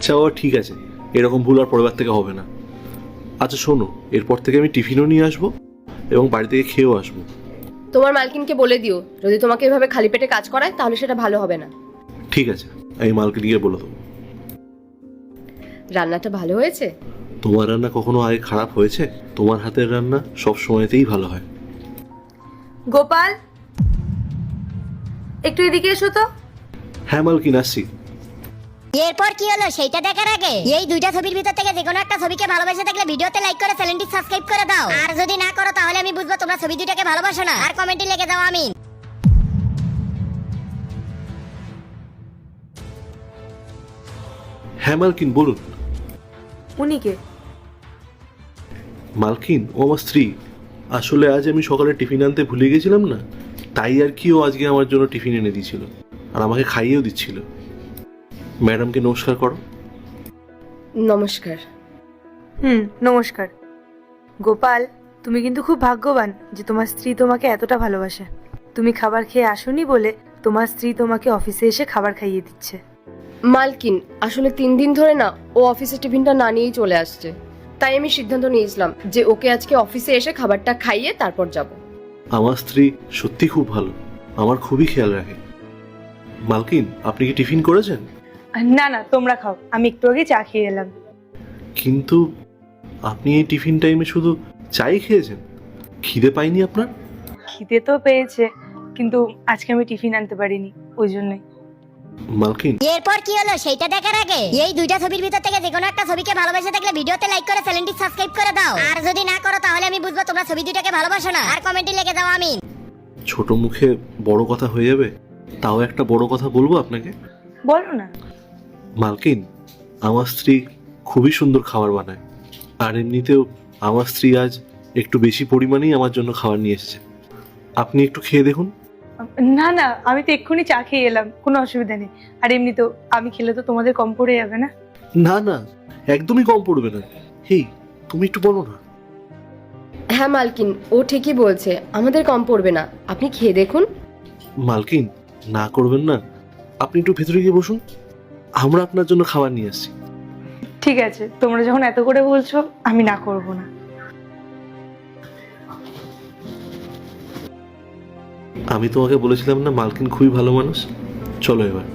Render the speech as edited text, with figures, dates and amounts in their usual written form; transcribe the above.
আচ্ছা ও ঠিক আছে, এরকম ভুল আর পরের বার থেকে হবে না। আচ্ছা শোনো, এরপর থেকে আমি টিফিনও নিয়ে আসবো এবং বাড়ি থেকে খেয়েও আসবো। তোমার মালকিনকে বলে দিও, যদি তোমাকে এভাবে খালি পেটে কাজ করায় তাহলে সেটা ভালো হবে না। ঠিক আছে, আমি মালকিনকে বলে দেবো। রান্নাটা ভালো হয়েছে? তোমার রান্না কখনো আগে খারাপ হয়েছে? তোমার হাতের রান্না সব সময়তেই ভালো হয়। গোপাল, একটু এদিকে এসো তো। হ্যাঁ মালকিন, আসছি। এরপর কি হলো সেইটা দেখার আগে এই দুইটা ছবির ভিতর থেকে যে কোনো একটা ছবিকে ভালোবেসে থাকলে ভিডিওতে লাইক করে চ্যানেলটি সাবস্ক্রাইব করে দাও। আর যদি না করো তাহলে আমি বুঝবো তোমরা ছবি দুইটাকে ভালোবাসো না। আর কমেন্টে লিখে দাও আমিন। হ্যাঁ মালকিন, বলুন। উনি কে? মালকিন ও আমার স্ত্রী। আসলে আজ আমি সকালে টিফিন আনতে ভুলে গেছিলাম না, তাই আর কি ও আজকে আমার জন্য টিফিন এনে দিয়েছিল আর আমাকে খাইয়েও দিচ্ছিল। ম্যাডামকে নমস্কার করো। নমস্কার। নমস্কার। গোপাল, তুমি কিন্তু খুব ভাগ্যবান যে তোমার স্ত্রী তোমাকে এতটা ভালোবাসে। তুমি খাবার খেয়ে আসোনি বলে তোমার স্ত্রী তোমাকে অফিসে এসে খাবার খাইয়ে দিচ্ছে। মালকিন, আসলে 3 দিন ধরে না ও অফিসে টিফিনটা না নিয়েই চলে আসছে, তাই আমি সিদ্ধান্ত নিয়েছিলাম যে ওকে আজকে অফিসে এসে খাবারটা খাইয়ে তারপর যাব। আমার স্ত্রী সত্যি খুব ভালো, আমার খুবই খেয়াল রাখে। মালকিন, আপনি কি টিফিন করেছেন? না না, তোমরা খাও, আমি একটু আগে চা খেয়ে এলাম। কিন্তু আপনি এই টিফিন টাইমে শুধু চাই খেয়েছেন, খিদে পাইনি আপনার? খিদে তো পেয়েছে, কিন্তু আজকে আমি টিফিন আনতে পারিনি, ওই জন্যই। মালকিন, এরপর কি হলো সেইটা দেখার আগে এই দুইটা ছবির ভিতর থেকে যে কোনো একটা ছবিকে ভালোবেসে থাকলে ভিডিওতে লাইক করে চ্যানেলটি সাবস্ক্রাইব করে দাও। আর যদি না করো তাহলে আমি বুঝবো তোমরা ছবি দুইটাকে ভালোবাসো না। আর কমেন্টে লিখে দাও আমিন। ছোট মুখে বড় কথা হয়ে যাবে, তাও একটা বড় কথা বলবো আপনাকে। বলো না। মালকিন, আমার স্ত্রী খুবই সুন্দর খাবার বানায়, আর এমনিতেও আমার স্ত্রী আজ একটু বেশি পরিমাণেই আমার জন্য খাবার নিয়ে এসেছে। আপনি একটু খেয়ে দেখুন। না না, আমি তো এক্ষুনি চা খেয়ে এলাম, কোনো অসুবিধা নেই। আর এমনি তো আমি খেলে তো তোমাদের কম পড়ে যাবে না। না না, একদমই কম পড়বে না। হেই, তুমি একটু বলো না। হ্যাঁ মালকিন, ও ঠিকই বলছে, আমাদের কম পড়বে না, আপনি খেয়ে দেখুন। মালকিন, না করবেন না, আপনি একটু ভেতরে গিয়ে বসুন, আমরা আপনার জন্য খাবার নিয়ে আসছি। ঠিক আছে, তোমরা যখন এত করে বলছো আমি না করব না। আমি তোমাকে বলেছিলাম না মালকিন খুবই ভালো মানুষ। চলো এবার।